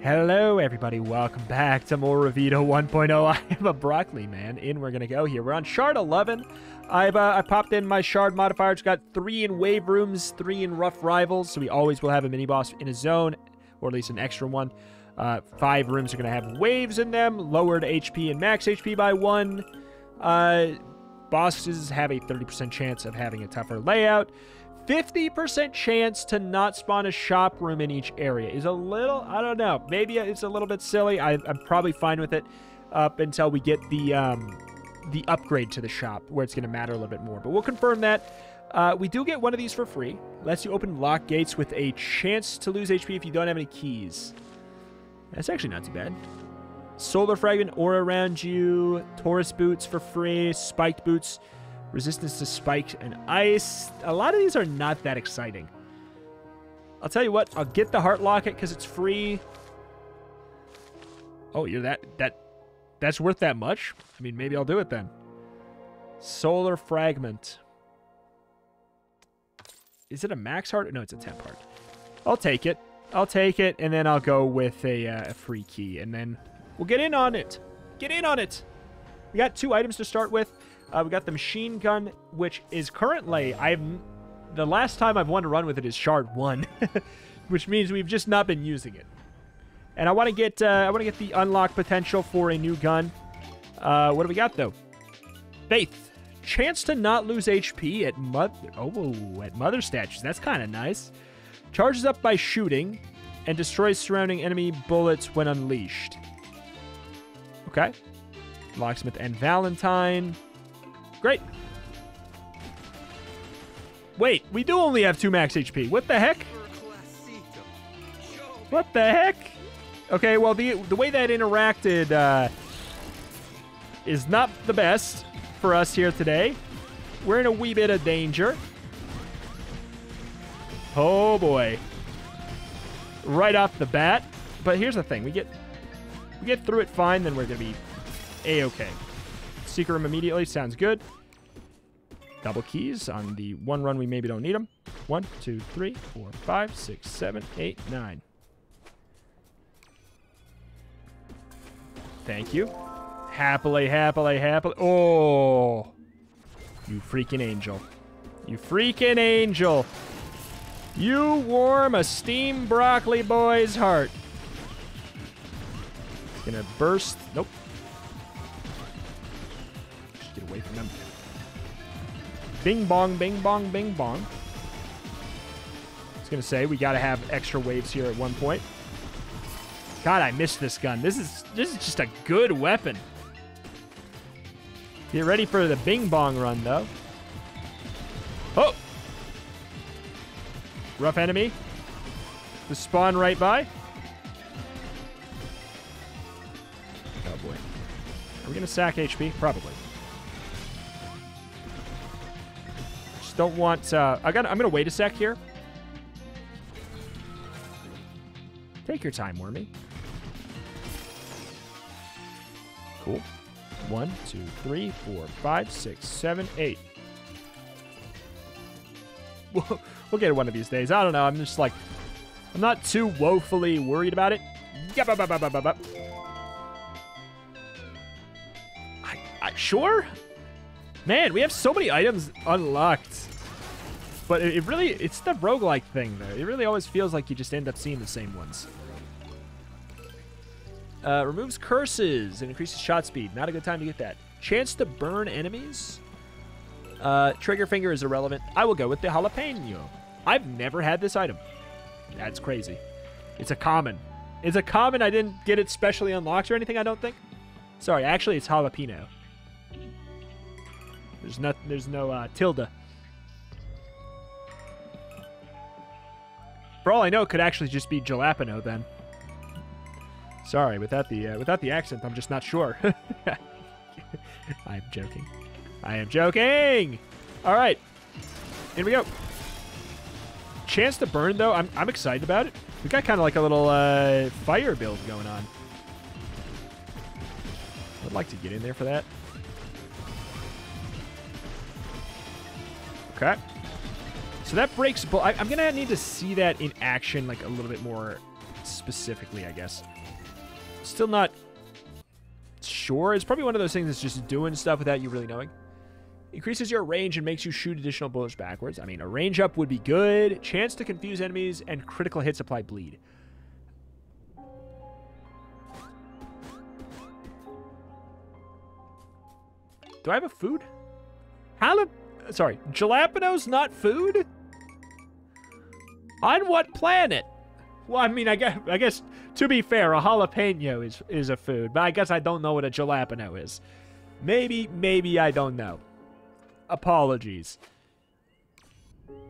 Hello, everybody. Welcome back to more Revita 1.0. I am a broccoli man, and we're going to go here. We're on Shard 11. I popped in my Shard modifier. It's got 3 in Wave Rooms, 3 in Rough Rivals, so we always will have a mini-boss in a zone, or at least an extra one. 5 rooms are going to have waves in them, lowered HP and max HP by 1. Bosses have a 30% chance of having a tougher layout. 50% chance to not spawn a shop room in each area is a little, I don't know, maybe it's a little bit silly. I'm probably fine with it up until we get the upgrade to the shop where it's going to matter a little bit more. But we'll confirm that. We do get one of these for free. Lets you open lock gates with a chance to lose HP if you don't have any keys. That's actually not too bad. Solar Fragment, Aura around you, Taurus Boots for free, Spiked Boots, Resistance to Spike and Ice. A lot of these are not that exciting. I'll tell you what, I'll get the Heart Locket because it's free. Oh, you're that's worth that much? I mean, maybe I'll do it then. Solar Fragment. Is it a max heart? No, it's a temp heart. I'll take it. I'll take it, and then I'll go with a free key, and then we'll get in on it. Get in on it. We got 2 items to start with. We got the machine gun, which is currently, the last time I've wanted to run with it is Shard 1, which means we've just not been using it. And I want to get the unlock potential for a new gun. What do we got though? Faith, chance to not lose HP at mother statues. That's kind of nice. Charges up by shooting and destroys surrounding enemy bullets when unleashed. Okay. Locksmith and Valentine. Great. Wait, we do only have 2 max HP. What the heck? What the heck? Okay, well, the way that interacted is not the best for us here today. We're in a wee bit of danger. Oh, boy. Right off the bat. But here's the thing. We get through it fine, then we're going to be A-okay. Secret room immediately. Sounds good. Double keys on the one run we maybe don't need them. 1, 2, 3, 4, 5, 6, 7, 8, 9. Thank you. Happily, happily, happily. Oh. You freaking angel. You freaking angel. You warm a steam broccoli boy's heart. It's gonna burst. Nope. Get away from them. Bing bong, bing bong, bing bong. I was gonna say we gotta have extra waves here at one point. God, I missed this gun. This is just a good weapon. Get ready for the bing bong run though. Oh! Rough enemy. The spawn right by. Oh boy. Are we gonna sack HP? Probably. Don't want I'm gonna wait a sec here. Take your time, Wormy. Cool. 1, 2, 3, 4, 5, 6, 7, 8. We'll get it one of these days. I don't know. I'm just like, I'm not too woefully worried about it. Sure? Man, we have so many items unlocked. But it's the roguelike thing, though. It really always feels like you just end up seeing the same ones. Removes curses and increases shot speed. Not a good time to get that. Chance to burn enemies. Trigger finger is irrelevant. I will go with the jalapeno. I've never had this item. That's crazy. It's a common. It's a common. I didn't get it specially unlocked or anything, I don't think. Sorry, actually, it's jalapeno. There's no tilde. For all I know, it could actually just be jalapeno then. Sorry, without the accent, I'm just not sure. I'm joking. I am joking. All right, here we go. Chance to burn though, I'm excited about it. We got kind of like a little fire build going on. I'd like to get in there for that. Okay. So that breaks... I'm going to need to see that in action like a little bit more specifically, I guess. Still not sure. It's probably one of those things that's just doing stuff without you really knowing. Increases your range and makes you shoot additional bullets backwards. I mean, a range up would be good. Chance to confuse enemies and critical hits apply bleed. Do I have a food? Sorry, jalapenos not food? On what planet? Well, I mean, I guess to be fair, a jalapeno is a food, but I guess I don't know what a jalapeno is. Maybe I don't know. Apologies.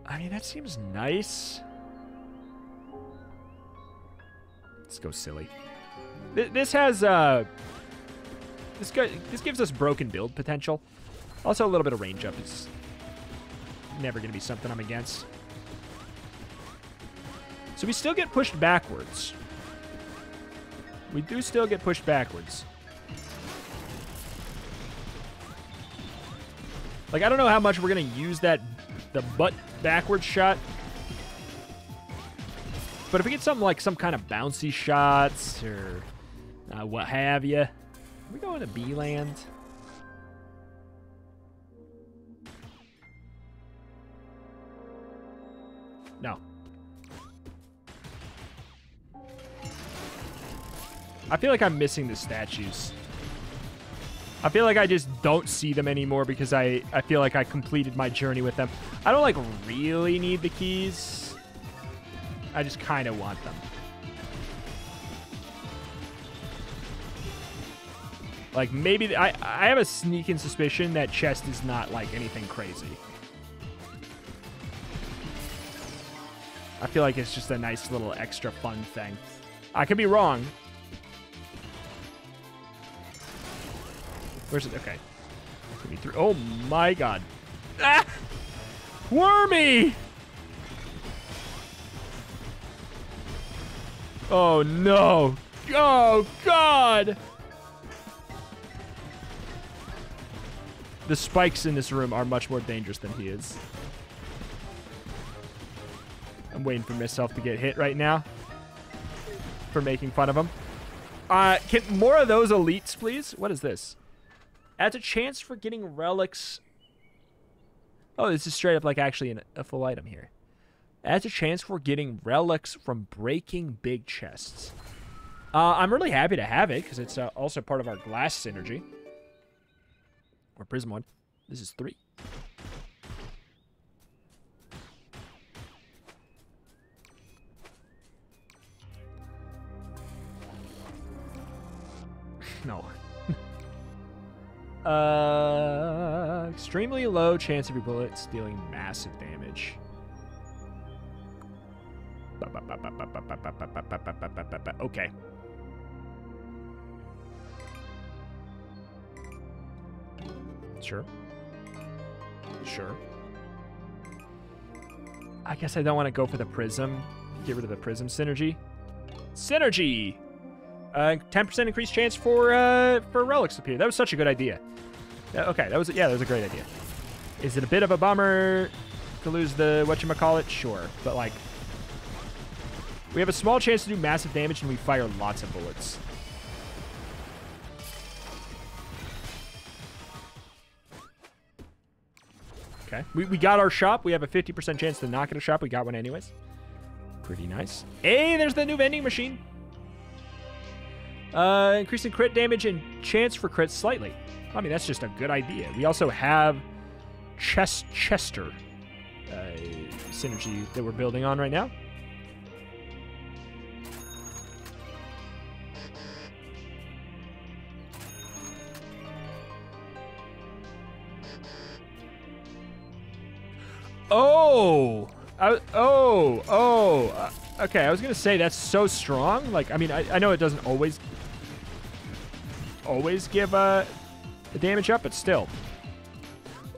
I mean, that seems nice. Let's go silly. This has this gives us broken build potential. Also a little bit of range up. It's never going to be something I'm against. So we still get pushed backwards. We do still get pushed backwards. Like, I don't know how much we're going to use the butt backwards shot. But if we get something like some kind of bouncy shots or what have you. Are we going to B-land? No. I feel like I'm missing the statues. I feel like I just don't see them anymore because I feel like I completed my journey with them. I don't, like, really need the keys. I just kind of want them. Like, maybe... I have a sneaking suspicion that chest is not, like, anything crazy. I feel like it's just a nice little extra fun thing. I could be wrong. Where's it? Okay. Put me through. Oh my god. Ah! Wormy! Oh no. Oh god! The spikes in this room are much more dangerous than he is. I'm waiting for myself to get hit right now. For making fun of him. Can more of those elites, please? What is this? Adds a chance for getting relics. Oh, this is straight up like actually a full item here. Adds a chance for getting relics from breaking big chests. I'm really happy to have it because it's also part of our glass synergy. Or prism one. This is 3. No. Extremely low chance of your bullet dealing massive damage. Okay. Sure. Sure. I guess I don't want to go for the prism. Get rid of the prism synergy. Synergy! 10% increased chance for relics to appear. That was such a good idea. Okay, that was a great idea. Is it a bit of a bummer to lose the whatchamacallit? Sure, but like we have a small chance to do massive damage and we fire lots of bullets. Okay, we got our shop. We have a 50% chance to not get a shop. We got one anyways. Pretty nice. Hey, there's the new vending machine. Increasing crit damage and chance for crits slightly. I mean, that's just a good idea. We also have Chester synergy that we're building on right now. Oh! Okay, I was going to say that's so strong. Like, I mean, I know it doesn't always give the damage up, but still.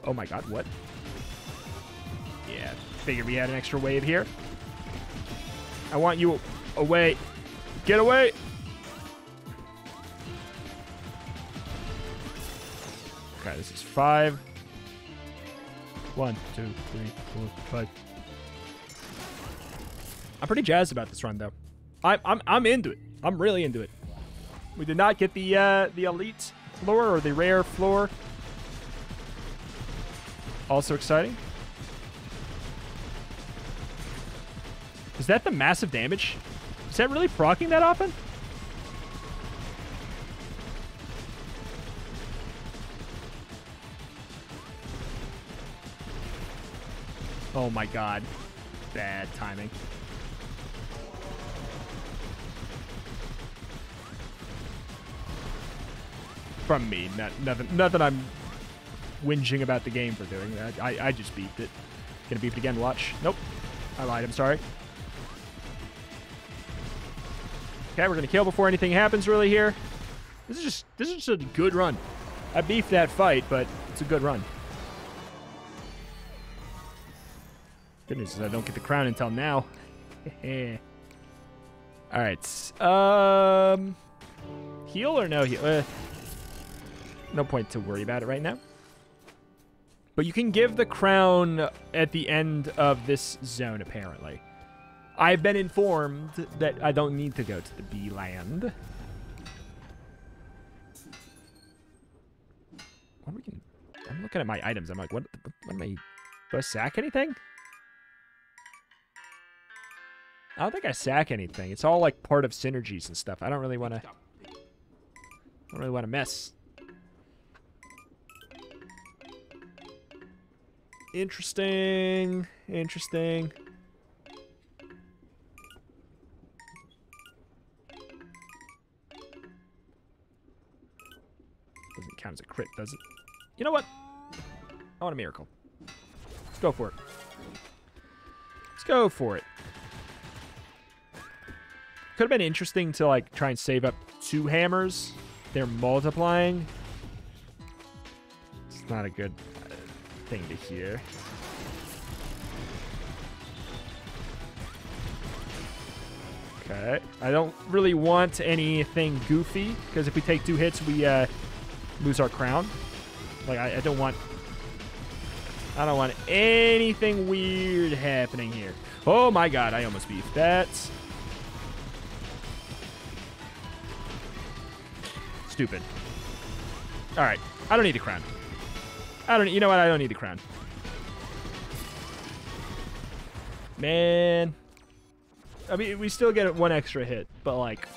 Oh my god, what? Yeah, figured we had an extra wave here. I want you away. Get away! Okay, this is 5. 1, 2, 3, 4, 5. I'm pretty jazzed about this run, though. I'm into it. I'm really into it. We did not get the elite floor or the rare floor. Also exciting. Is that the massive damage? Is that really proccing that often? Oh my god. Bad timing. From me. Nothing I'm whinging about the game for doing that. I just beeped it. Gonna beep it again, watch. Nope. I lied, I'm sorry. Okay, we're gonna kill before anything happens really here. This is just a good run. I beefed that fight, but it's a good run. Good news is I don't get the crown until now. Alright. Heal or no heal? No point to worry about it right now. But you can give the crown at the end of this zone, apparently. I've been informed that I don't need to go to the B land. What we can? I'm looking at my items. I'm like, what am I? Do I sack anything? I don't think I sack anything. It's all like part of synergies and stuff. I don't really want to. I don't really want to mess. Interesting. Interesting. Doesn't count as a crit, does it? You know what? I want a miracle. Let's go for it. Let's go for it. Could have been interesting to like try and save up 2 hammers. They're multiplying. It's not a good thing to hear. Okay. I don't really want anything goofy, because if we take 2 hits, we lose our crown. Like, I don't want anything weird happening here. Oh my god, I almost beefed that. Stupid. Alright, I don't need the crown. You know what? I don't need the crown. Man. I mean, we still get 1 extra hit, but like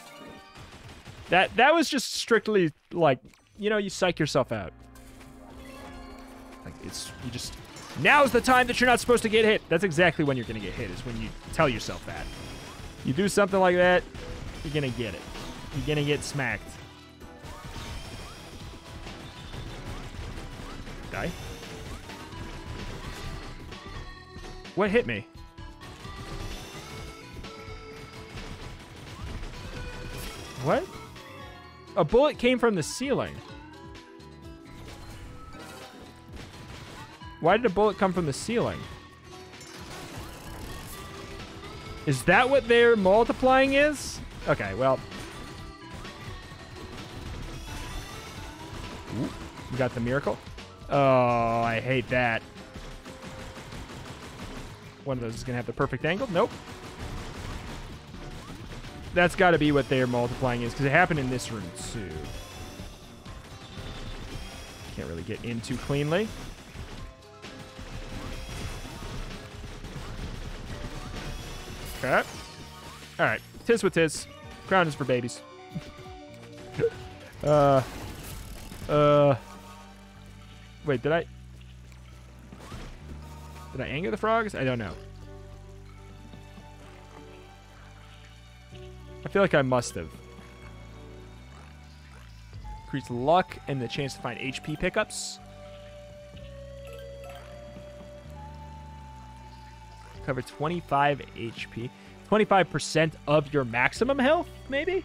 that was just strictly like, you know, you psych yourself out. Like you just now's the time that you're not supposed to get hit. That's exactly when you're gonna get hit, is when you tell yourself that. You do something like that, you're gonna get it. You're gonna get smacked. Die. What hit me? What? A bullet came from the ceiling. Why did a bullet come from the ceiling? Is that what their multiplying is? Okay, well. Ooh, we got the miracle. Oh, I hate that. One of those is going to have the perfect angle. Nope. That's got to be what their multiplying is, because it happened in this room, too. Can't really get in too cleanly. Okay. All right. Tis what tis. Crown is for babies. Wait, did I anger the frogs? I don't know. I feel like I must have. Increase luck and the chance to find HP pickups. Cover 25 HP. 25% of your maximum health, maybe?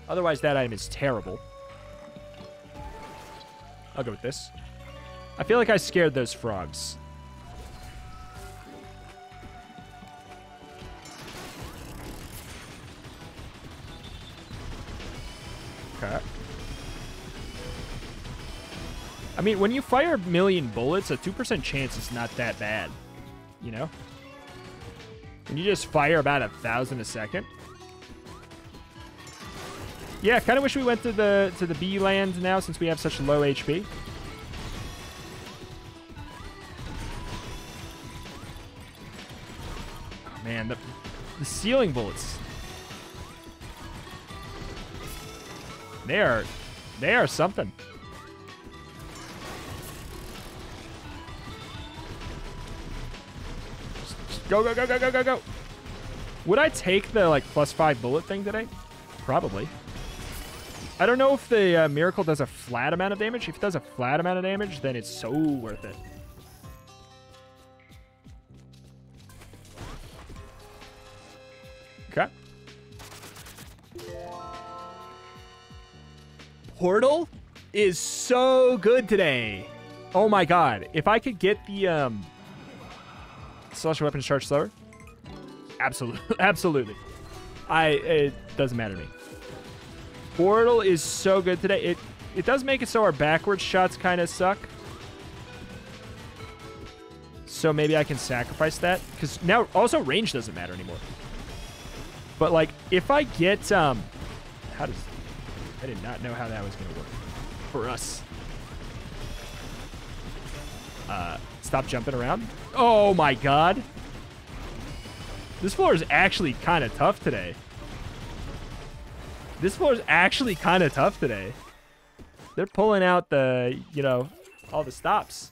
Otherwise, that item is terrible. I'll go with this. I feel like I scared those frogs. Okay. I mean, when you fire 1,000,000 bullets, a 2% chance is not that bad. You know? Can you just fire about 1,000 a second? Yeah, kind of wish we went to the bee land now since we have such low HP. Oh, man, the ceiling bullets. They are something. Just go, go, go, go, go, go, go. Would I take the, like, +5 bullet thing today? Probably. I don't know if the miracle does a flat amount of damage. If it does a flat amount of damage, then it's so worth it. Okay. Portal is so good today. Oh my god. If I could get the Celestial Weapons charge slower. Absolutely. Absolutely. It doesn't matter to me. Portal is so good today. It does make it so our backwards shots kind of suck. So maybe I can sacrifice that. Because now also range doesn't matter anymore. But like if I get I did not know how that was gonna work for us. Stop jumping around. Oh my god. This floor is actually kind of tough today. This floor is actually kind of tough today. They're pulling out the, you know, all the stops.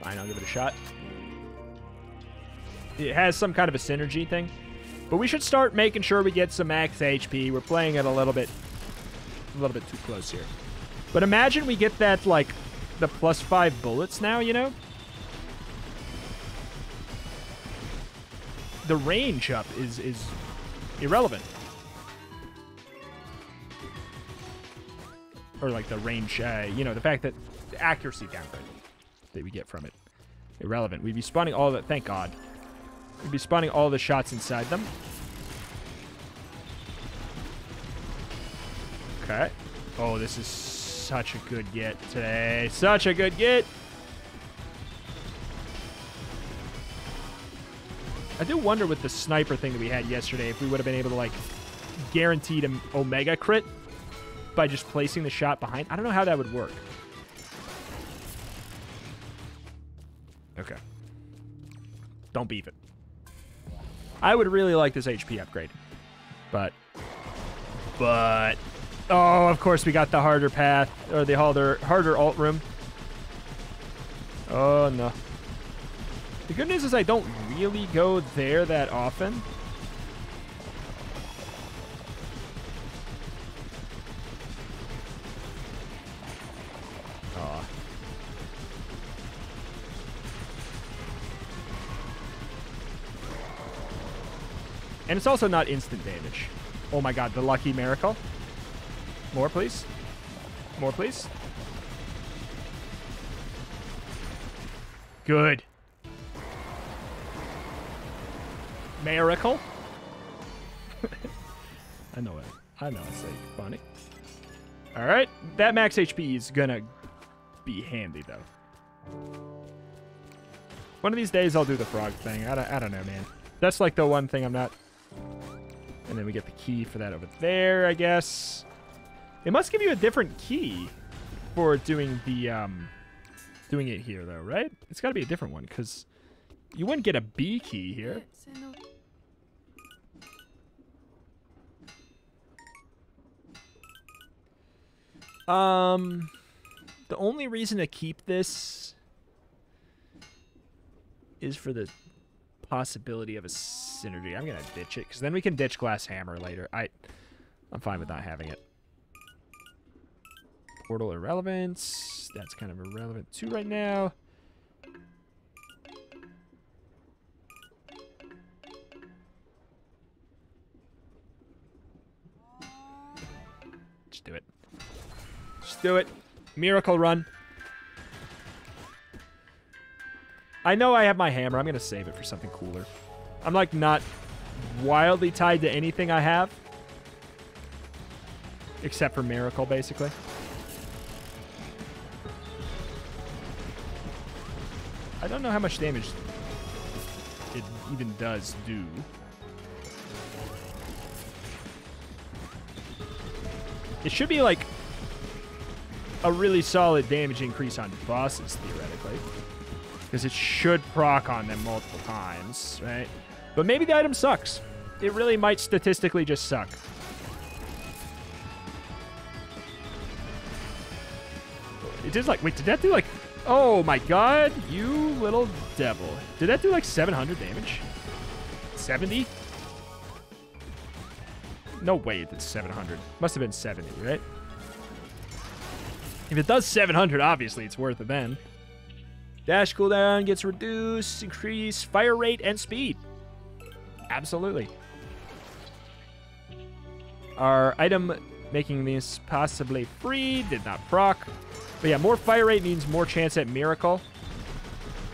Fine, I'll give it a shot. It has some kind of a synergy thing. But we should start making sure we get some max HP. We're playing it a little bit too close here. But imagine we get that, like, the +5 bullets now, you know? The range up is irrelevant. Or, like, the range, you know, the fact that the accuracy downgrade that we get from it. Irrelevant. We'd be spawning all the... Thank God. We'd be spawning all the shots inside them. Okay. Oh, this is such a good get today. Such a good get. I do wonder with the sniper thing that we had yesterday if we would have been able to, like, guaranteed an Omega crit by just placing the shot behind. I don't know how that would work. Okay. Don't beef it. I would really like this HP upgrade. But... Oh, of course we got the harder path. Or the harder alt room. Oh, no. The good news is I don't really go there that often. Aw. And it's also not instant damage. Oh my god, the lucky miracle. More, please. More, please. Good. Miracle. I know it. I know it's like funny. All right, that max HP is gonna be handy though. One of these days I'll do the frog thing. I don't know, man. That's like the one thing I'm not. And then we get the key for that over there, I guess. It must give you a different key for doing the doing it here though, right? It's got to be a different one because you wouldn't get a B key here. The only reason to keep this is for the possibility of a synergy. I'm gonna ditch it because then we can ditch Glass Hammer later. I'm fine with not having it. Portal irrelevance. That's kind of irrelevant too right now. Just do it. Just do it. Miracle run. I know I have my hammer. I'm going to save it for something cooler. I'm like not wildly tied to anything I have. Except for Miracle, basically. I don't know how much damage it even does do. It should be like a really solid damage increase on bosses, theoretically. Because it should proc on them multiple times, right? But maybe the item sucks. It really might statistically just suck. It did like, wait, did that do like, oh my god, you little devil. Did that do like 700 damage? 70? No way it did 700. Must have been 70, right? If it does 700, obviously it's worth it then. Dash cooldown gets reduced, increase fire rate and speed. Absolutely. Our item making this possibly free did not proc. But yeah, more fire rate means more chance at Miracle.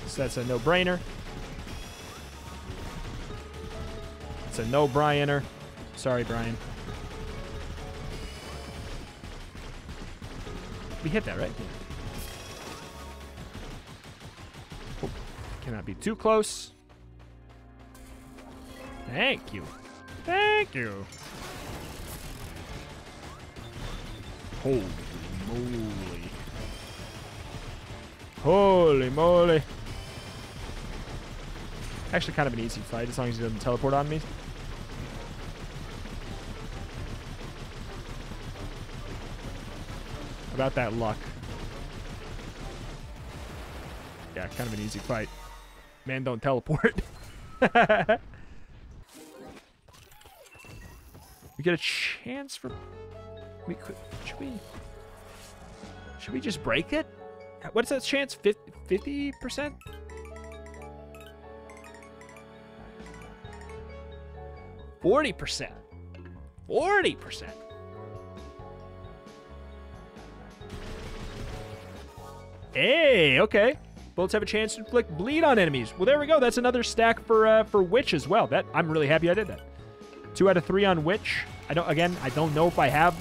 So that's a no-brainer. It's a no-Brianer. Sorry, Brian. We hit that, right? Oh, cannot be too close. Thank you. Thank you. Holy moly. Holy moly. Actually kind of an easy fight as long as he doesn't teleport on me. About that luck. Yeah, kind of an easy fight. Man, don't teleport. We get a chance for... We could... Should we just break it? What's that chance? 50%? 40%. 40%. Hey, okay. Bullets have a chance to inflict bleed on enemies. Well, there we go. That's another stack for Witch as well. That I'm really happy I did that. 2 out of 3 on Witch. I don't know if I have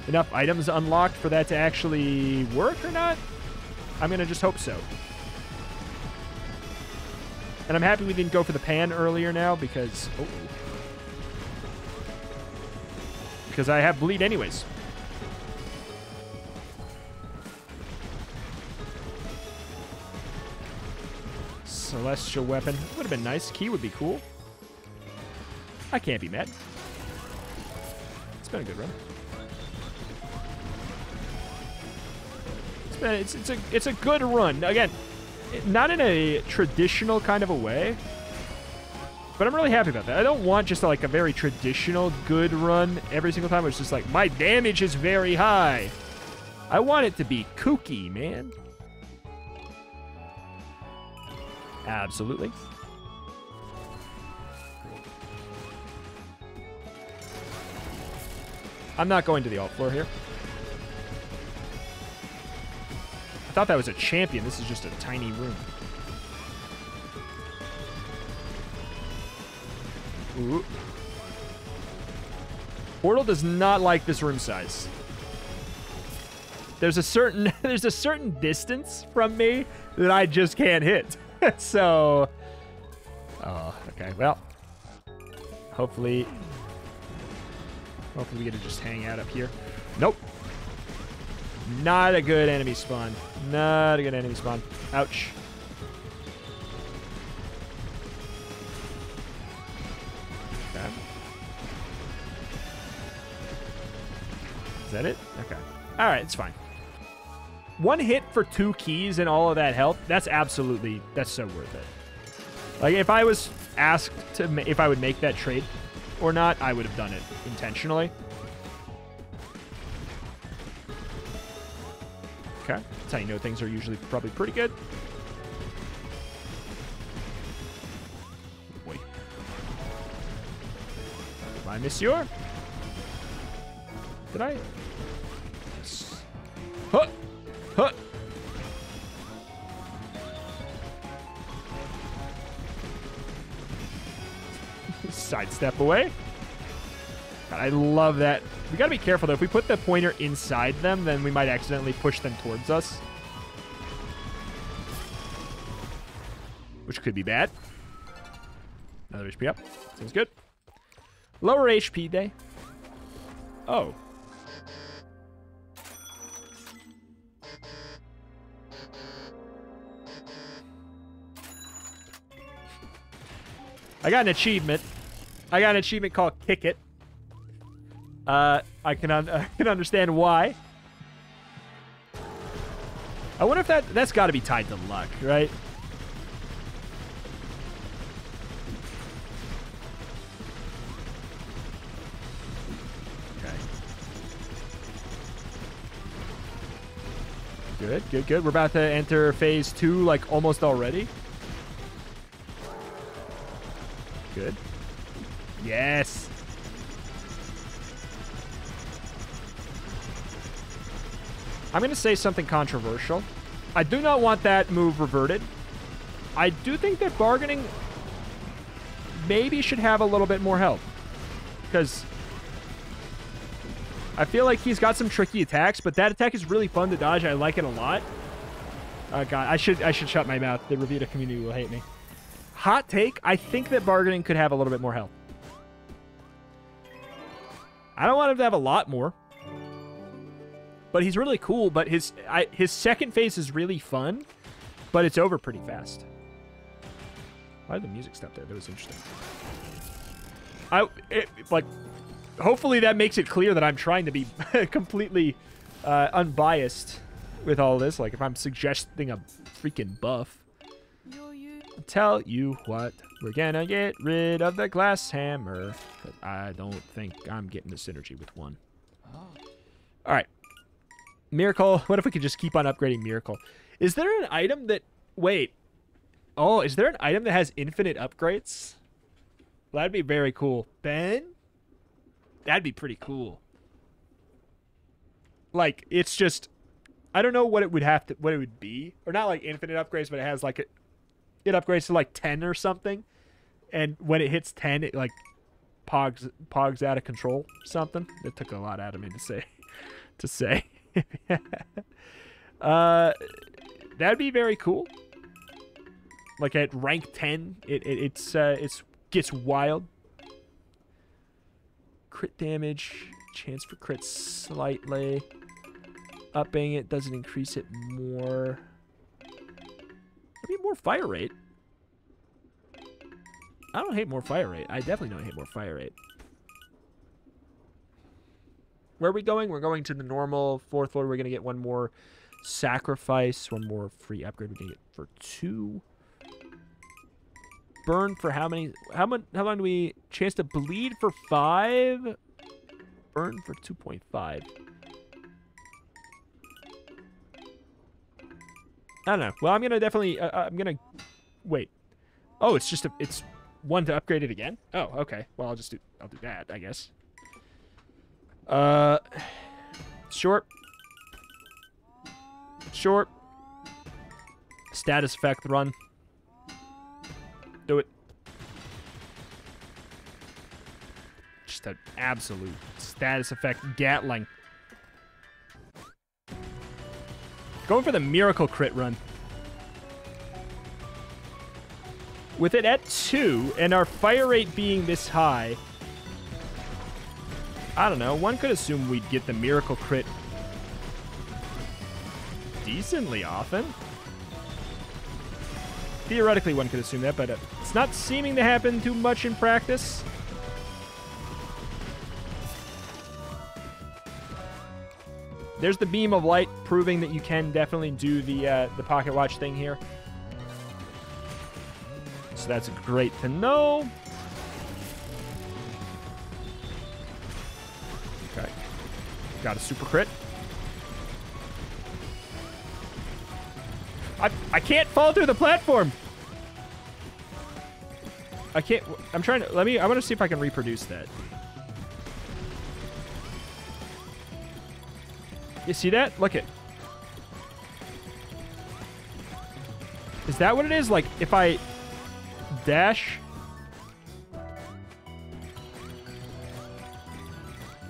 enough items unlocked for that to actually work or not. I'm gonna just hope so. And I'm happy we didn't go for the pan earlier now because I have bleed anyways. Celestial weapon. Would have been nice. Key would be cool. I can't be mad. It's been a good run. It's a good run. Again, not in a traditional kind of a way, but I'm really happy about that. I don't want just like a very traditional good run every single time. It's just like, my damage is very high. I want it to be kooky, man. Absolutely. I'm not going to the alt floor here. I thought that was a champion. This is just a tiny room. Ooh. Portal does not like this room size. There's a certain distance from me that I just can't hit. So, oh, okay. Well, hopefully we get to just hang out up here. Nope. Not a good enemy spawn. Not a good enemy spawn. Ouch. Okay. Is that it? Okay. All right, it's fine. 1 hit for 2 keys and all of that health, that's so worth it. Like, if I was asked if I would make that trade or not, I would have done it intentionally. Okay, that's how you know things are usually probably pretty good. Wait. Bye, monsieur. Did I? Yes. Huh! Huh! sidestep away. God, I love that. We got to be careful, though. If we put the pointer inside them, then we might accidentally push them towards us. Which could be bad. Another HP up. Sounds good. Lower HP day. Oh. I got an achievement. I got an achievement called Kick It. I can understand why. I wonder if that's got to be tied to luck, right? Okay. Good, good, good. We're about to enter phase 2, like, almost already. Good. Yes. I'm going to say something controversial. I do not want that move reverted. I do think that bargaining maybe should have a little bit more help. Because I feel like he's got some tricky attacks, but that attack is really fun to dodge. I like it a lot. Oh, God. I should shut my mouth. The Revita community will hate me. Hot take, I think that bargaining could have a little bit more help. I don't want him to have a lot more. But he's really cool, but his second phase is really fun, but it's over pretty fast. Why did the music stop there? That was interesting. Like, hopefully that makes it clear that I'm trying to be completely unbiased with all this. Like, if I'm suggesting a freaking buff. Tell you what, we're gonna get rid of the glass hammer. But I don't think I'm getting the synergy with one. Oh. All right. Miracle. What if we could just keep on upgrading Miracle? Is there an item that... Wait. Oh, is there an item that has infinite upgrades? Well, that'd be very cool. Benn? That'd be pretty cool. Like, it's just... I don't know what it would have to... What it would be. Or not like infinite upgrades, but it has like... It upgrades to like 10 or something. And when it hits 10, it like... Pogs out of control or something. It took a lot out of me to say. That'd be very cool. Like at rank 10, it gets wild. Crit damage, chance for crits slightly. Upping it doesn't increase it more. Maybe more fire rate. I don't hate more fire rate. I definitely don't hate more fire rate. Where are we going? We're going to the normal 4th floor. We're going to get one more sacrifice, one more free upgrade. We're going to get for 2. Burn for how many? How long do we... Chance to bleed for 5? Burn for 2.5. I don't know. Well, I'm going to definitely... I'm going to... Wait. Oh, it's just a... It's one to upgrade it again? Oh, okay. Well, I'll do that, I guess. Short. Status effect run. Do it. Just an absolute status effect Gatling. Going for the miracle crit run. With it at 2 and our fire rate being this high, I don't know. One could assume we'd get the miracle crit decently often. Theoretically, one could assume that, but it's not seeming to happen too much in practice. There's the beam of light, proving that you can definitely do the pocket watch thing here. So that's great to know. Okay. Got a super crit. I can't fall through the platform. I can't. I'm trying to. I want to see if I can reproduce that. You see that? Look it. Is that what it is? Like, if I dash...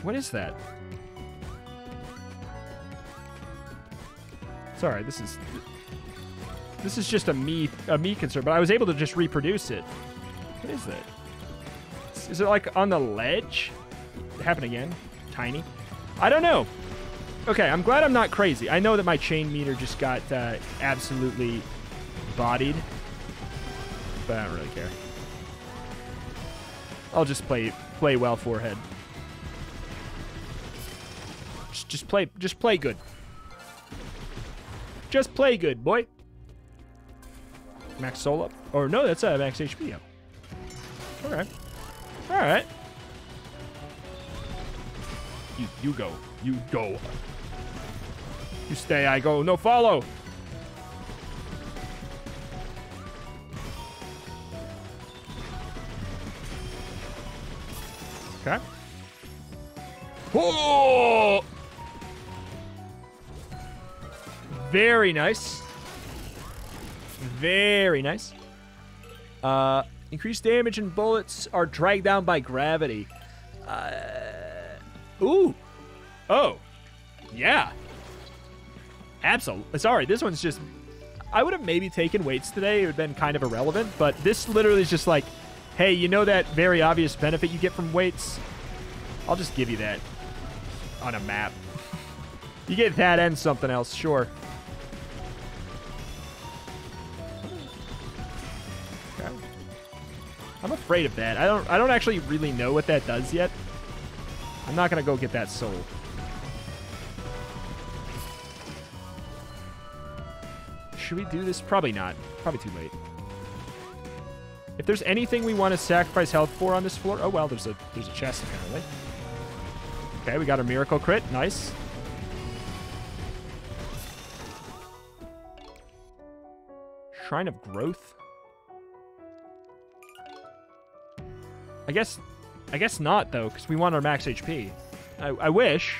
What is that? Sorry, this is just a me concern, but I was able to just reproduce it. What is that? Is it like on the ledge? It happened again. Tiny. I don't know. Okay, I'm glad I'm not crazy. I know that my chain meter just got absolutely bodied, but I don't really care. I'll just play well forehead. Just play good. Just play good, boy. Max soul up. Or no, that's max HP up. Alright. Alright. You go. You go. You stay, I go. No, follow. Okay. Oh! Very nice. Very nice. Increased damage and bullets are dragged down by gravity. Ooh. Oh. Yeah. Absolutely. Sorry, this one's just... I would have maybe taken weights today. It would have been kind of irrelevant, but this literally is just like, hey, you know that very obvious benefit you get from weights? I'll just give you that on a map. You get that and something else, sure. Okay. I'm afraid of that. I don't actually really know what that does yet. I'm not gonna go get that soul. Should we do this? Probably not. Probably too late. If there's anything we want to sacrifice health for on this floor... Oh, well, there's a chest, apparently. Okay, we got a miracle crit. Nice. Shrine of Growth. I guess not, though, because we want our max HP. I wish.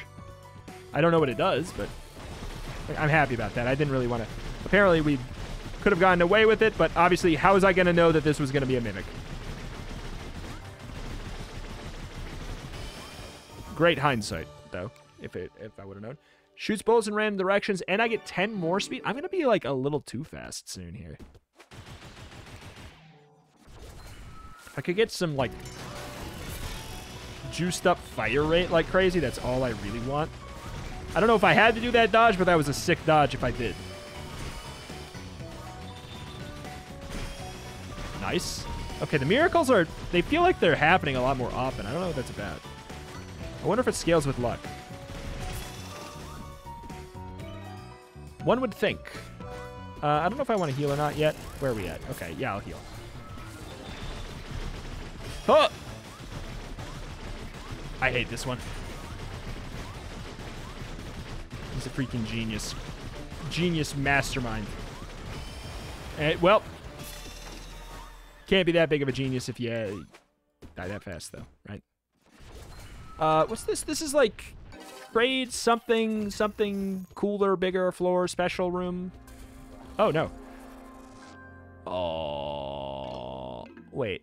I don't know what it does, but I'm happy about that. I didn't really want to... Apparently, we could have gotten away with it, but obviously, how was I going to know that this was going to be a mimic? Great hindsight, though, if I would have known. Shoots bullets in random directions, and I get 10 more speed. I'm going to be, like, a little too fast soon here. If I could get some, like, juiced up fire rate like crazy, that's all I really want. I don't know if I had to do that dodge, but that was a sick dodge if I did. Nice. Okay, the miracles they feel like they're happening a lot more often. I don't know what that's about. I wonder if it scales with luck. One would think. I don't know if I want to heal or not yet. Where are we at? Okay, yeah, I'll heal. Oh! I hate this one. He's a freaking genius. Genius mastermind. Well, can't be that big of a genius if you die that fast, though, right? What's this? This is like trade something cooler, bigger, floor, special room. Oh, no. Oh, wait.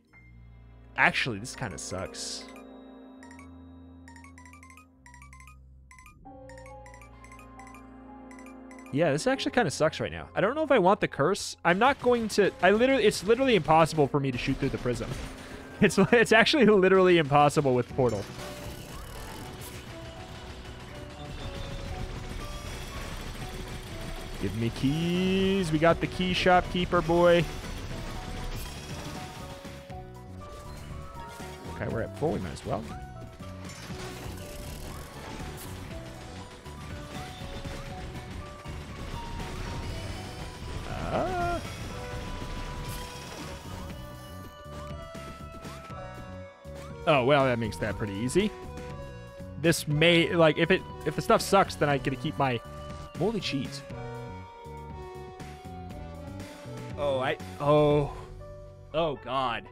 Actually, this kind of sucks. Yeah, this actually kind of sucks right now. I don't know if I want the curse. I'm not going to... It's literally impossible for me to shoot through the prism. It's actually literally impossible with Portal. Give me keys. We got the key shopkeeper, boy. Okay, we're at full. We might as well. Oh, well, that makes that pretty easy. This may, like, if the stuff sucks, then I get to keep my moldy cheese. Oh, God.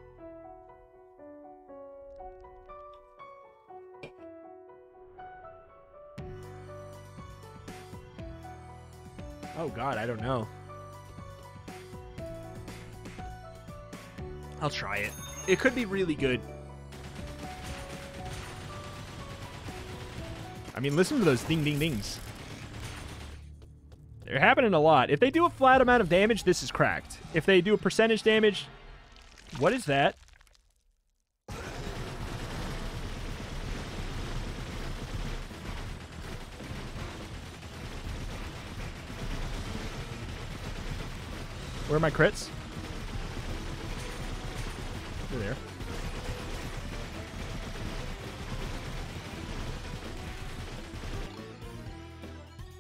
Oh, God, I don't know. I'll try it. It could be really good. I mean, listen to those ding, ding, dings. They're happening a lot. If they do a flat amount of damage, this is cracked. If they do a percentage damage... What is that? Where are my crits? They're there.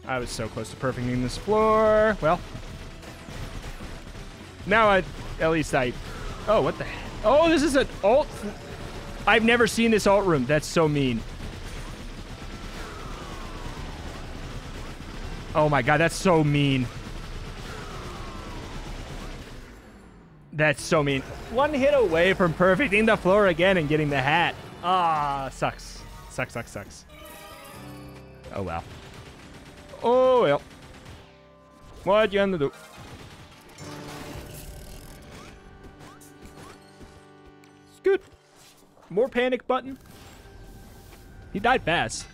I was so close to perfecting this floor. Well. Now at least I... Oh, what the heck? Oh, this is an alt... I've never seen this alt room. That's so mean. Oh my god, that's so mean. That's so mean. One hit away from perfecting the floor again and getting the hat. Ah, sucks. Sucks, sucks, sucks. Oh well. Oh well. What you gonna do? It's good. More panic button. He died fast.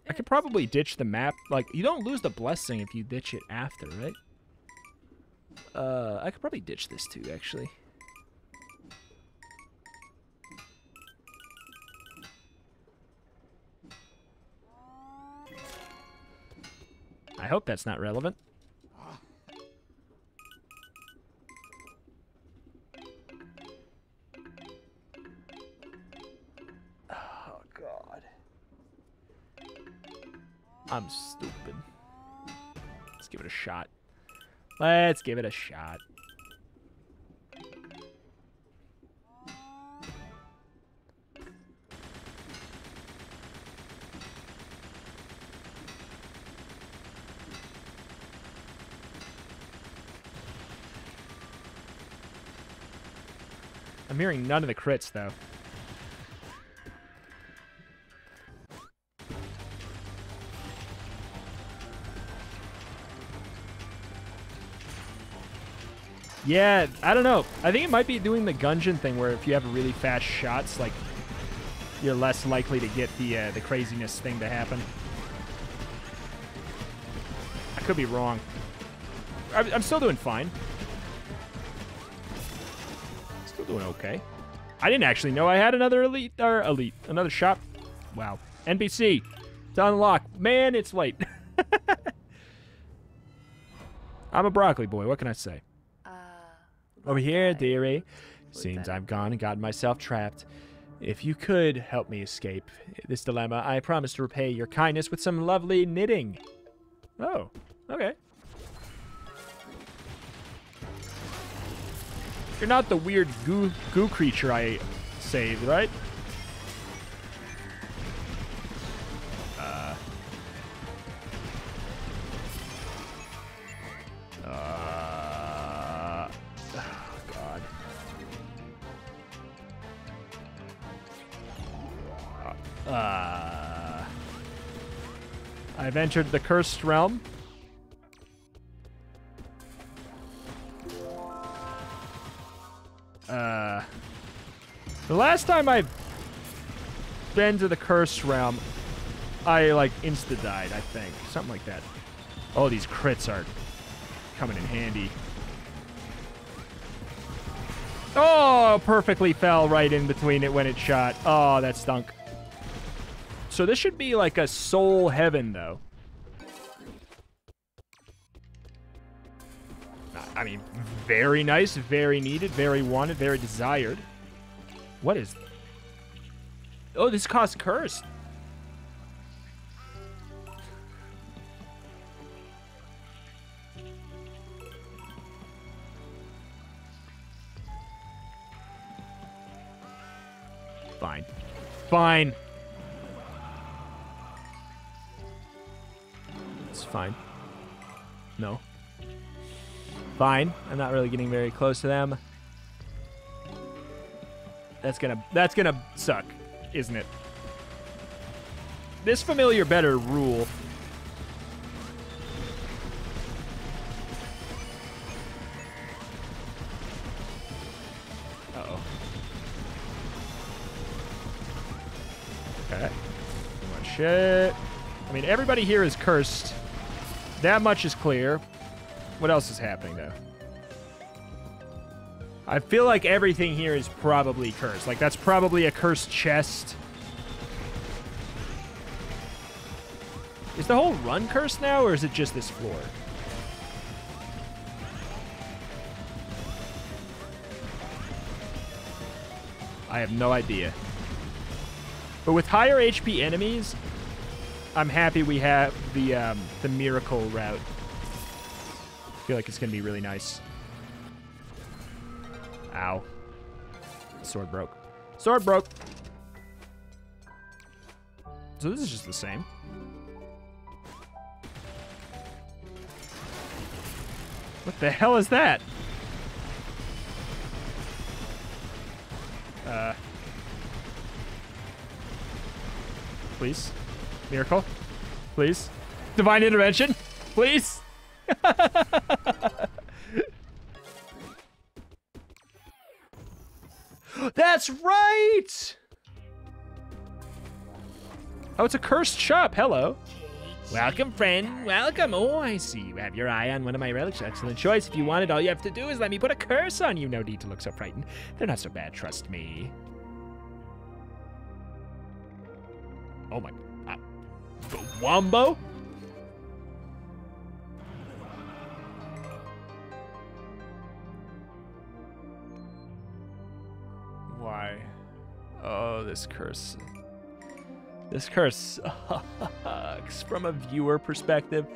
I could probably ditch the map. Like, you don't lose the blessing if you ditch it after, right? I could probably ditch this too, actually. I hope that's not relevant. Oh, God. I'm stupid. Let's give it a shot. Let's give it a shot. I'm hearing none of the crits, though. Yeah, I don't know. I think it might be doing the Gungeon thing where if you have really fast shots, like, you're less likely to get the craziness thing to happen. I could be wrong. I'm still doing fine. Still doing okay. I didn't actually know I had another another shop. Wow. NPC to unlock. Man, it's late. I'm a broccoli boy. What can I say? Over here, dearie. Seems I've gone and gotten myself trapped. If you could help me escape this dilemma, I promise to repay your kindness with some lovely knitting. Oh, okay. You're not the weird goo creature I saved, right? I've entered the cursed realm. The last time I've been to the cursed realm, I, like, insta-died, I think. Something like that. Oh, these crits are coming in handy. Oh, perfectly fell right in between it when it shot. Oh, that stunk. So this should be like a soul heaven, though. I mean, very nice, very needed, very wanted, very desired. What is... Oh, this costs curse. Fine. Fine. It's fine. No. Fine. I'm not really getting very close to them. That's gonna suck, isn't it? This familiar better rule. Uh-oh. Okay. Much shit. I mean, everybody here is cursed. That much is clear. What else is happening, though? I feel like everything here is probably cursed. Like, that's probably a cursed chest. Is the whole run cursed now, or is it just this floor? I have no idea. But with higher HP enemies, I'm happy we have the miracle route. I feel like it's going to be really nice. Ow. Sword broke. Sword broke. So this is just the same. What the hell is that? Please. Miracle. Please. Divine intervention. Please. That's right! Oh, it's a cursed shop. Hello. Welcome, friend. Welcome. Oh, I see. You have your eye on one of my relics. Excellent choice. If you want it, all you have to do is let me put a curse on you. No need to look so frightened. They're not so bad, trust me. Oh my... Wombo? Why? Oh, this curse. This curse sucks from a viewer perspective.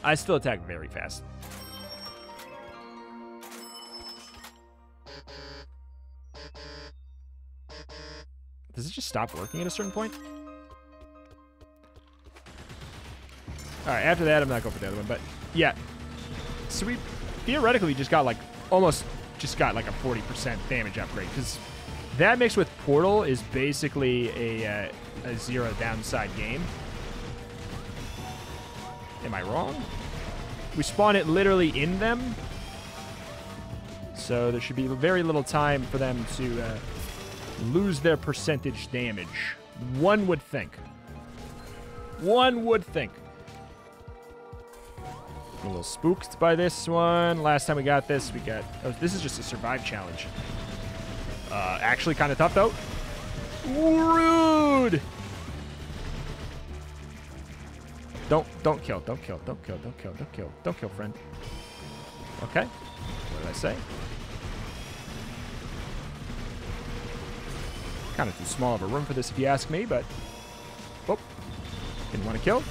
I still attack very fast. Does it just stop working at a certain point? Alright, after that, I'm not going for the other one, but yeah. So we theoretically just got like, almost just got like a 40% damage upgrade, because that mixed with Portal is basically a zero downside game. Am I wrong? We spawn it literally in them, so there should be very little time for them to lose their percentage damage. One would think. One would think. I'm a little spooked by this one. Last time we got this, we got... Oh, this is just a survive challenge. Actually kind of tough, though. Rude! Don't kill. Don't kill. Don't kill. Don't kill. Don't kill. Don't kill, friend. Okay. What did I say? Kind of too small of a room for this, if you ask me, but... Oh. Didn't want to kill.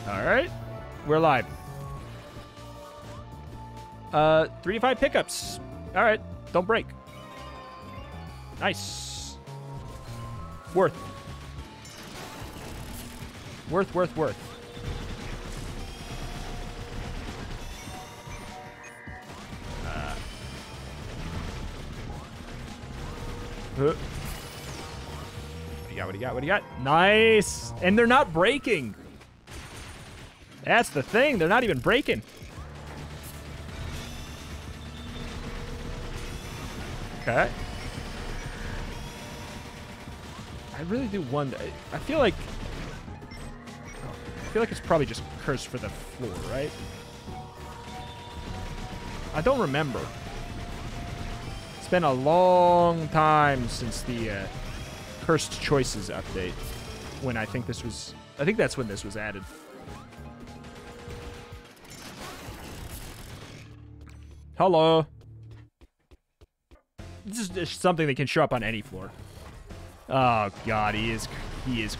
Alright. We're live. 3 to 5 pickups. Alright. Don't break. Nice. Worth. Worth. What do you got? Nice. And they're not breaking. That's the thing. They're not even breaking. Okay. I really do wonder. I feel like it's probably just cursed for the floor, right? I don't remember. It's been a long time since the Cursed Choices update. When I think that's when this was added. Hello. This is just something that can show up on any floor. Oh god, he is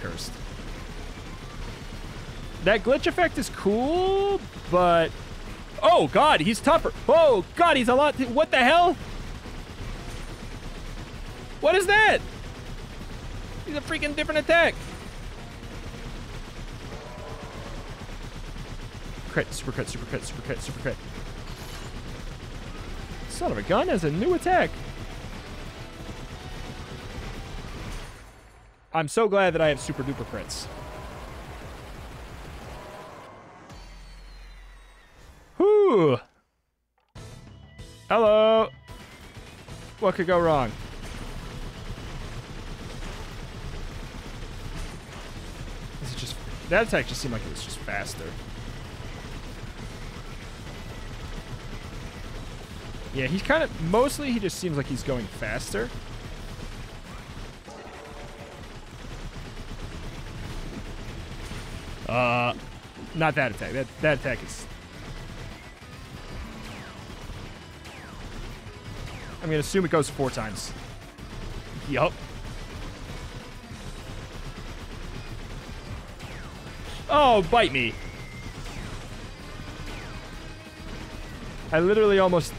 cursed. That glitch effect is cool, but oh god, he's tougher. Oh god, he's a lot. What the hell? What is that? He's a freaking different attack. Crit, super crit, super crit, super crit, super crit. Son of a gun has a new attack. I'm so glad that I have super duper crits. Ooh. Hello. What could go wrong? Is it just... That attack just seemed like it was just faster. Yeah, he's kind of... Mostly, he just seems like he's going faster. Not that attack. That attack is... I'm going to assume it goes 4 times. Yup. Oh, bite me. I literally almost...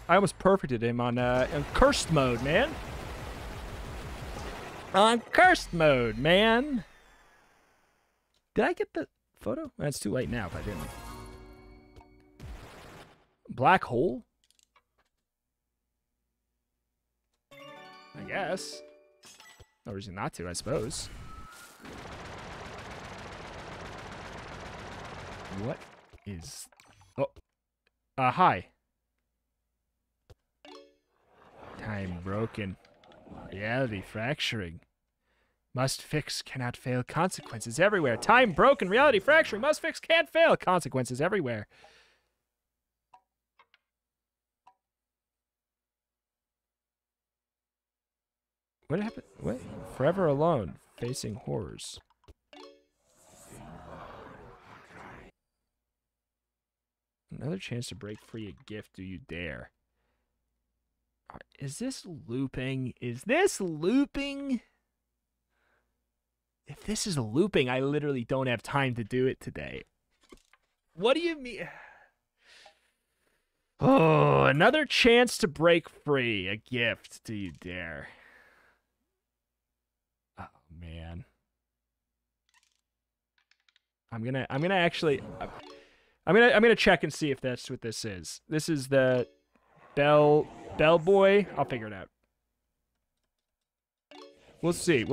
I almost perfected him on cursed mode, man. On cursed mode, man. Did I get the photo? It's too late now if I didn't. Black hole? I guess. No reason not to, I suppose. What is... Oh. Hi. Time broken. Reality fracturing. Must fix, cannot fail, consequences everywhere. Time broken, reality fracturing, must fix, can't fail, consequences everywhere. What happened? What? Forever alone, facing horrors. Another chance to break free a gift, do you dare? Is this looping? Is this looping? If this is looping, I literally don't have time to do it today. What do you mean? Oh, another chance to break free. A gift, do you dare? Oh, man. I'm gonna check and see if that's what this is. This is the Bell Boy. I'll figure it out. We'll see.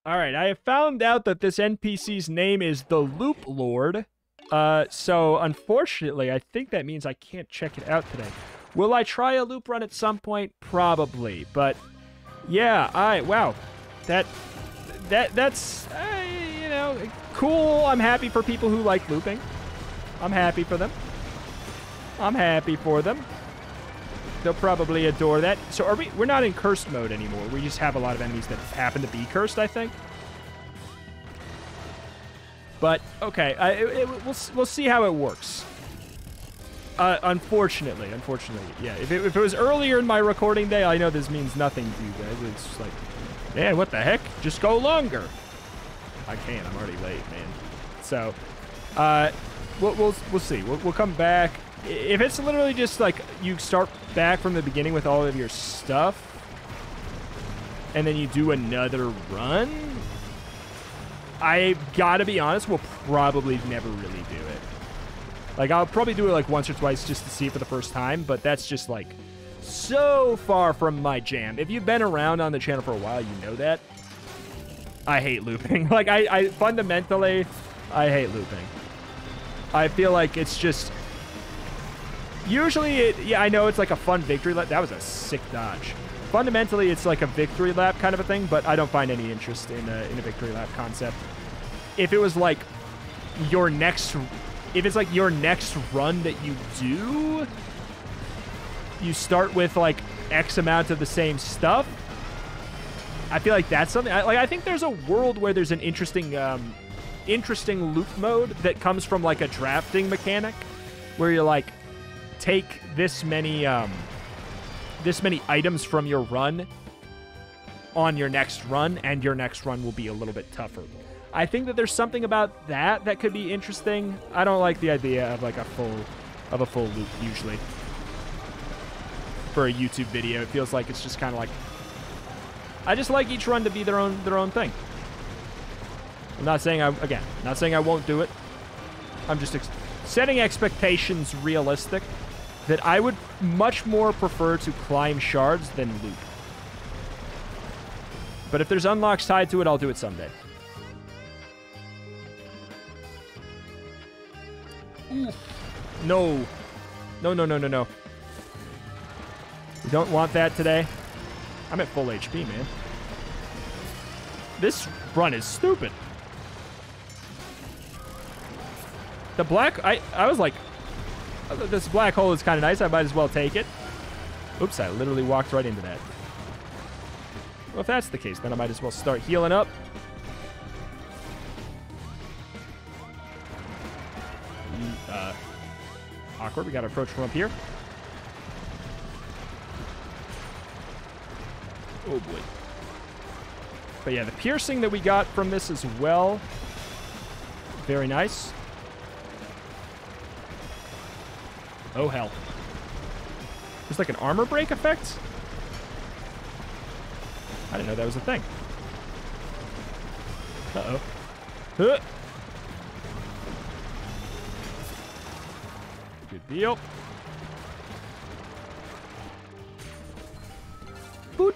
All right, I have found out that this NPC's name is the Loop Lord. So unfortunately, I think that means I can't check it out today. Will I try a loop run at some point? Probably, but yeah, wow, that's you know, cool. I'm happy for people who like looping. I'm happy for them. I'm happy for them. They'll probably adore that. So are we're not in cursed mode anymore. We just have a lot of enemies that happen to be cursed, I think. But, okay, we'll see how it works. Unfortunately, yeah. If it was earlier in my recording day, I know this means nothing to you guys. It's just like, man, what the heck? Just go longer. I can't. I'm already late, man. So, we'll see. We'll come back. If it's literally just like you start back from the beginning with all of your stuff and then you do another run, I gotta be honest, we'll probably never really do it. Like, I'll probably do it like once or twice just to see it for the first time, but that's just like so far from my jam. If you've been around on the channel for a while, you know that. I hate looping. Like, I fundamentally, I hate looping. I feel like it's just... Usually, yeah, I know it's like a fun victory lap. That was a sick dodge. Fundamentally, it's like a victory lap kind of a thing, but I don't find any interest in a victory lap concept. If it was like your next... If it's like your next run that you do, you start with like X amount of the same stuff, I feel like that's something... I think there's a world where there's an interesting loop mode that comes from like a drafting mechanic where you're like, take this many items from your run on your next run, and your next run will be a little bit tougher. I think that there's something about that that could be interesting. I don't like the idea of like a full loop usually for a YouTube video. It feels like it's just kind of like, I just like each run to be their own thing. I'm not saying not saying I won't do it. I'm just setting expectations realistic. That I would much more prefer to climb shards than loop. But if there's unlocks tied to it, I'll do it someday. No. No, no, no, no, no. We don't want that today. I'm at full HP, man. This run is stupid. The black... I was like... This black hole is kind of nice. I might as well take it. Oops, I literally walked right into that. Well, if that's the case, then I might as well start healing up. Awkward. We got to approach from up here. Oh, boy. But yeah, the piercing that we got from this as well. Very nice. Oh, hell. There's like an armor break effect? I didn't know that was a thing. Uh-oh. Huh. Good deal. Boot.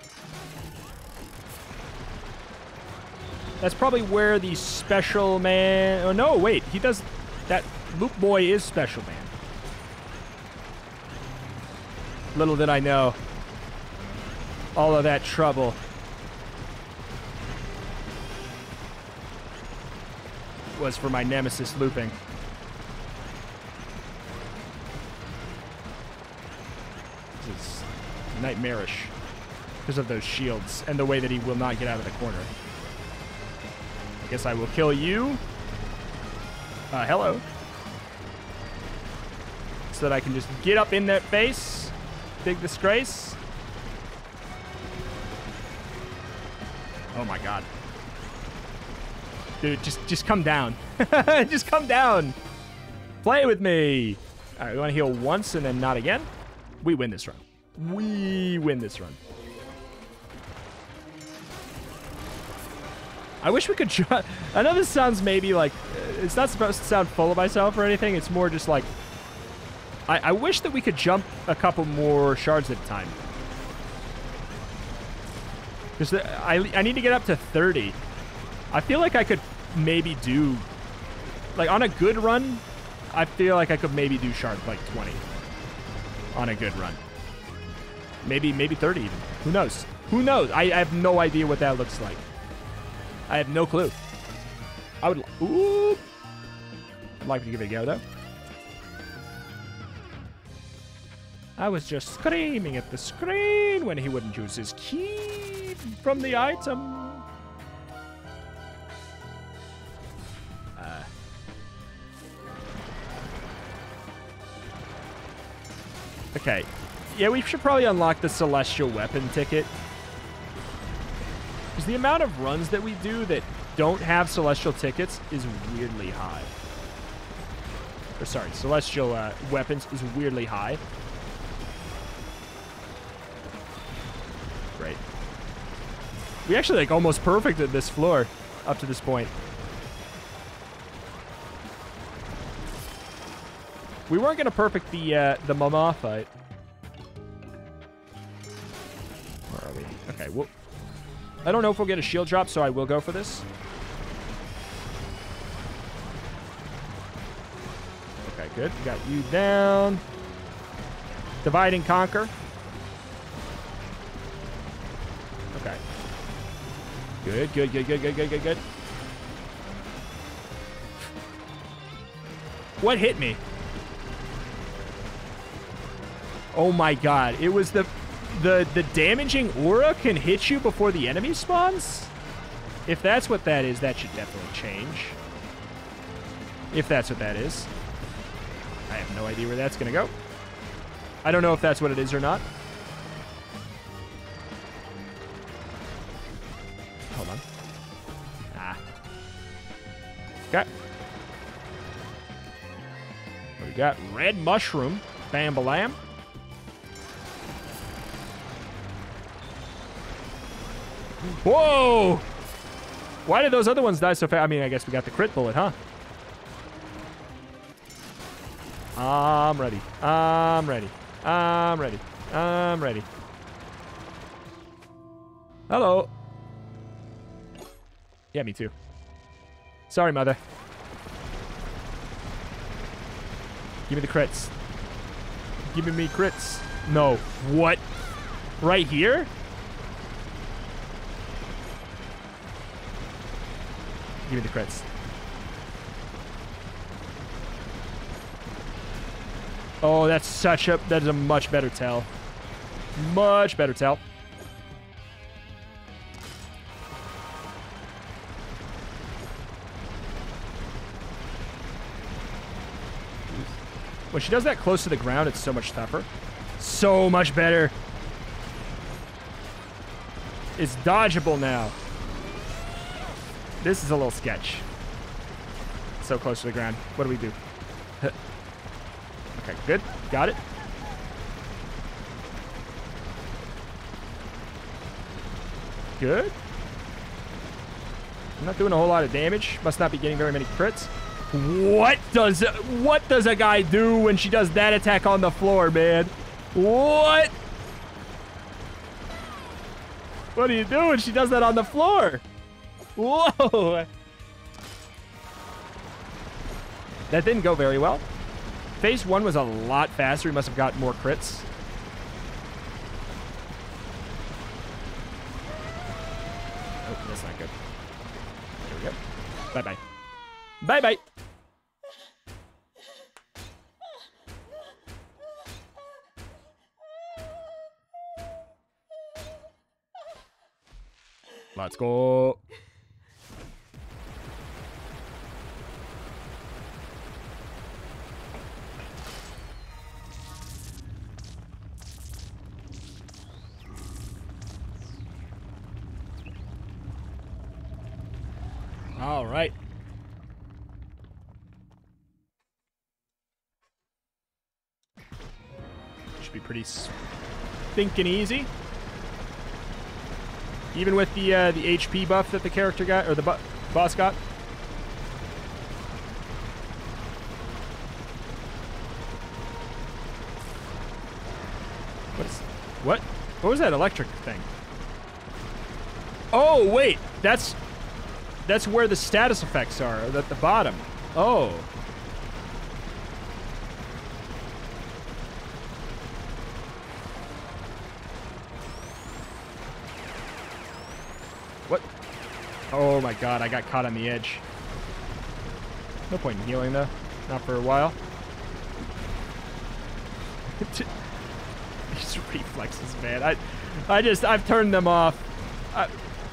That's probably where the special man... Oh, no, wait. He does... That Loop Boy is special man. Little did I know. All of that trouble. Was for my nemesis looping. This is nightmarish. Because of those shields and the way that he will not get out of the corner. I guess I will kill you. Hello. So that I can just get up in that face. Big disgrace. Oh my god. Dude, just come down. Just come down. Play with me. All right, we want to heal once and then not again. We win this run. We win this run. I wish we could try. I know this sounds maybe like, it's not supposed to sound full of myself or anything. It's more just like, I wish that we could jump a couple more shards at a time. Because I need to get up to 30. I feel like I could maybe do, like on a good run, I feel like I could maybe do shards like 20 on a good run. Maybe 30 even. Who knows? Who knows? I have no idea what that looks like. I have no clue. I would... Ooh. I'd like to give it a go, though. I was just screaming at the screen when he wouldn't use his key from the item. Okay. Yeah, we should probably unlock the Celestial Weapon ticket. Because the amount of runs that we do that don't have Celestial tickets is weirdly high. Or sorry, Celestial weapons is weirdly high. Great. We actually like almost perfected this floor up to this point. We weren't gonna perfect the Mama fight. Where are we? Okay, well, I don't know if we'll get a shield drop, so I will go for this. Okay, good. We got you down. Divide and conquer. Okay. Good, good, good, good, good, good, good, good. What hit me? Oh my god. It was the damaging aura can hit you before the enemy spawns? If that's what that is, that should definitely change. If that's what that is. I have no idea where that's going to go. I don't know if that's what it is or not. Hold on. Ah. Okay. We got red mushroom. Bam balam. Whoa! Why did those other ones die so fast? I mean, I guess we got the crit bullet, huh? I'm ready. I'm ready. I'm ready. I'm ready. Hello. Yeah, me too. Sorry, mother. Give me the crits. Give me crits. No. What? Right here? Give me the crits. Oh, that is a much better tell. Much better tell. When she does that close to the ground, it's so much tougher. So much better. It's dodgeable now. This is a little sketch. So close to the ground. What do we do? Okay, good. Got it. Good. I'm not doing a whole lot of damage. Must not be getting very many crits. What does a guy do when she does that attack on the floor, man? What? What do you do when she does that on the floor? Whoa. That didn't go very well. Phase 1 was a lot faster. He must have got more crits. Oh, that's not good. There we go. Bye-bye. Bye-bye. Let's go. All right. Should be pretty stinking easy. Even with the HP buff that the character got, or the boss got. What was that electric thing? Oh, wait. That's where the status effects are, at the bottom. Oh. What? Oh my god, I got caught on the edge. No point in healing, though. Not for a while. These reflexes, man. I've turned them off. I'm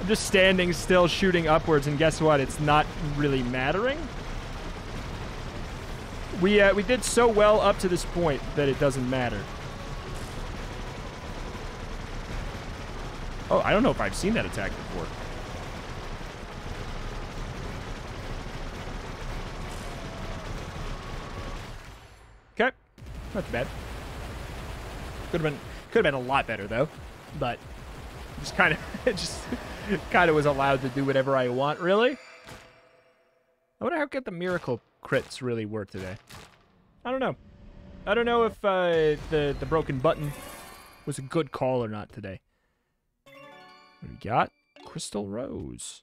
just standing still, shooting upwards, and guess what? It's not really mattering. We did so well up to this point that it doesn't matter. Oh, I don't know if I've seen that attack before. Okay, not too bad. Could have been a lot better though, but just kind of was allowed to do whatever I want. Really, I wonder how good the miracle crits really were today. I don't know. I don't know if the broken button was a good call or not today. What do we got? Crystal Rose.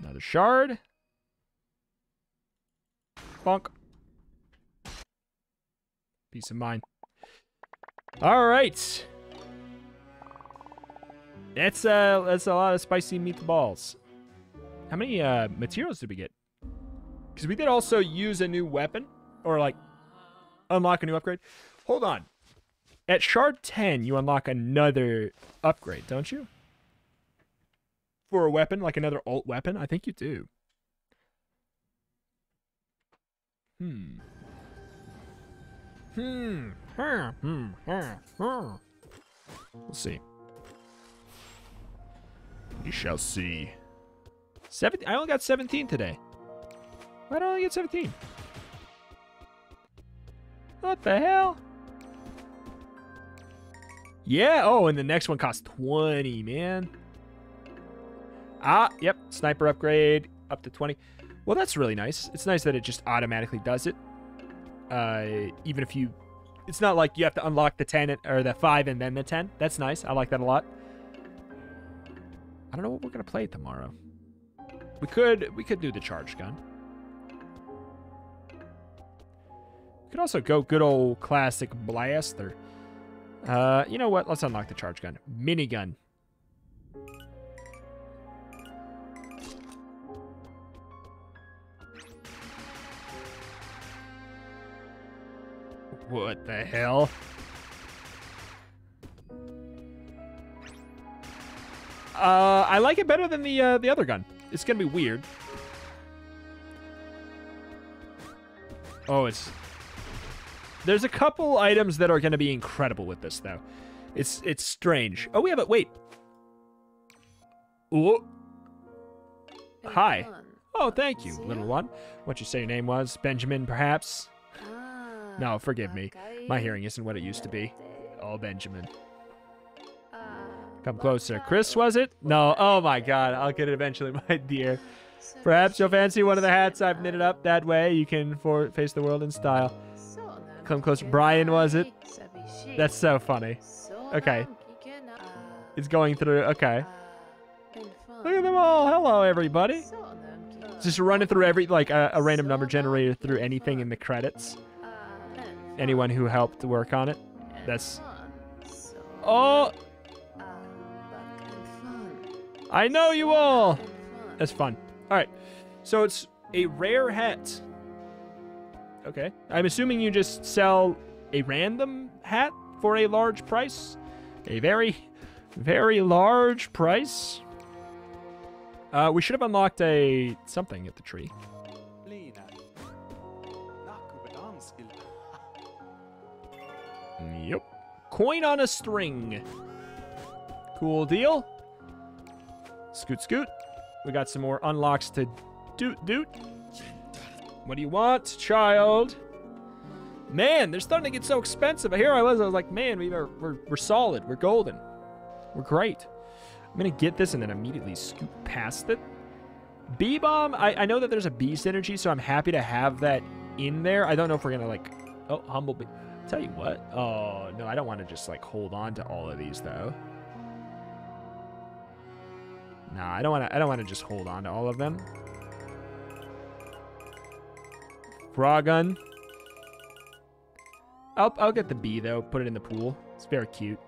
Another shard. Bonk. Peace of mind. All right. That's a lot of spicy meatballs. How many materials did we get? Because we did also use a new weapon, or like unlock a new upgrade. Hold on. At shard 10, you unlock another upgrade, don't you? For a weapon, like another alt weapon? I think you do. We'll see. We shall see. 17. I only got 17 today. Why did I only get 17? What the hell? Yeah. Oh, and the next one costs 20, man. Ah, yep. Sniper upgrade up to 20. Well, that's really nice. It's nice that it just automatically does it. Even if you... It's not like you have to unlock the 10 or the 5 and then the 10. That's nice. I like that a lot. I don't know what we're going to play tomorrow. We could do the charge gun. Could also go good old classic blaster. You know what? Let's unlock the charge gun. Minigun. What the hell? I like it better than the other gun. It's gonna be weird. Oh, there's a couple items that are gonna be incredible with this though. It's strange. Oh, we have it. Wait. Ooh. Hi. Oh, thank you, little one. What you say your name was? Benjamin, perhaps? No, forgive me. My hearing isn't what it used to be. Oh, Benjamin. Come closer. Chris, was it? No. Oh, my God. I'll get it eventually, my dear. Perhaps you'll fancy one of the hats I've knitted up. That way you can face the world in style. Come closer. Brian, was it? That's so funny. Okay. It's going through. Okay. Look at them all. Hello, everybody. Just running through a random number generator through anything in the credits. Anyone who helped work on it. That's... Oh! I know you all! That's fun. Alright. So it's a rare hat. Okay. I'm assuming you just sell a random hat for a large price. A very, very large price. We should have unlocked something at the tree. Yep. Coin on a string. Cool deal. Scoot, scoot. We got some more unlocks to doot. What do you want, child? Man, they're starting to get so expensive. Here I was like, man, we're solid. We're golden. We're great. I'm going to get this and then immediately scoot past it. B-bomb, I know that there's a B synergy, so I'm happy to have that in there. I don't know if we're going to oh, humble B. Tell you what. Oh, no, I don't want to just hold on to all of these though. Nah, I don't want to just hold on to all of them. Frog gun. I'll get the B though. Put it in the pool. It's very cute.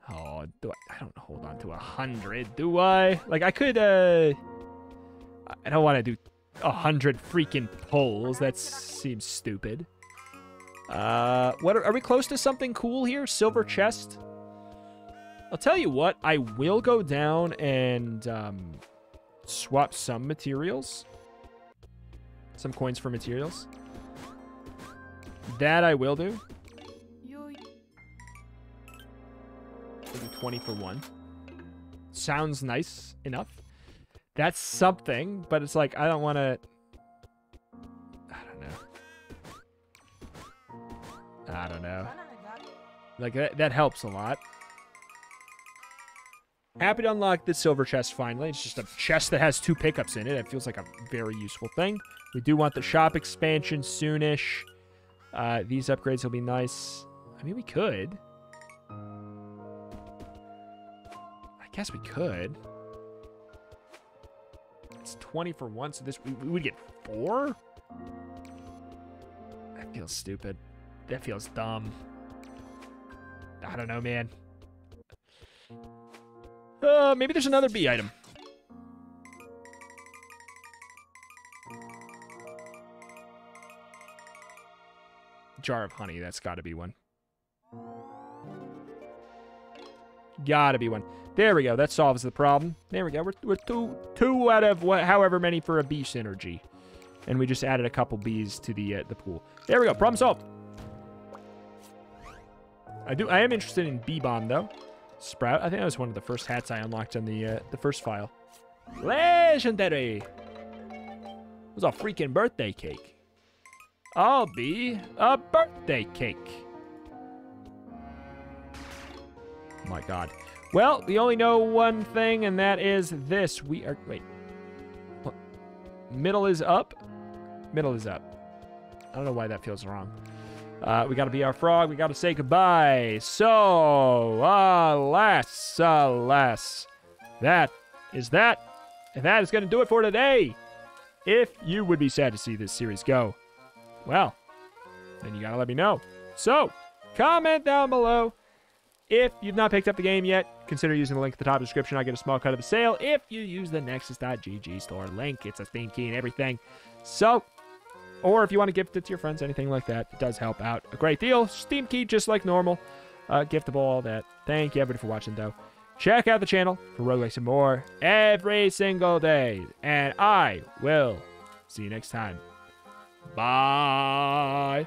Oh, I don't hold on to 100, do I? I could I don't want to do 100 freaking pulls. That seems stupid. What are we close to something cool here? Silver chest. I'll tell you what, I will go down and swap some materials. Some coins for materials. That I will do. Maybe 20 for 1. Sounds nice enough. That's something, but it's I don't want to... I don't know. That helps a lot. Happy to unlock the silver chest finally. It's just a chest that has 2 pickups in it. It feels like a very useful thing. We do want the shop expansion soonish. These upgrades will be nice. I mean, we could. I guess we could. It's 20 for 1, so we would get 4? That feels stupid. That feels dumb. I don't know, man. Maybe there's another B item. Jar of honey, that's gotta be one. Gotta be one. There we go, that solves the problem. There we go, we're two out of however many for a B synergy. And we just added a couple Bs to the pool. There we go, problem solved. I am interested in B-bomb though. Sprout. I think that was one of the first hats I unlocked on the first file. Legendary. It was a freaking birthday cake. I'll be a birthday cake. Oh my God. Well, we only know one thing, and that is this. We are... Wait. What? Middle is up? Middle is up. I don't know why that feels wrong. We gotta be our frog. We gotta say goodbye. So, alas. That is that. And that is gonna do it for today. if you would be sad to see this series go, well, then you gotta let me know. So, comment down below. If you've not picked up the game yet, consider using the link at the top of the description. I get a small cut of the sale if you use the Nexus.gg store link. It's a Steam key and everything. So, or if you want to gift it to your friends, anything like that, it does help out a great deal. Steam key just like normal. Giftable, all that. Thank you everybody for watching, though. Check out the channel for roguelikes and more every single day. And I will see you next time. Bye.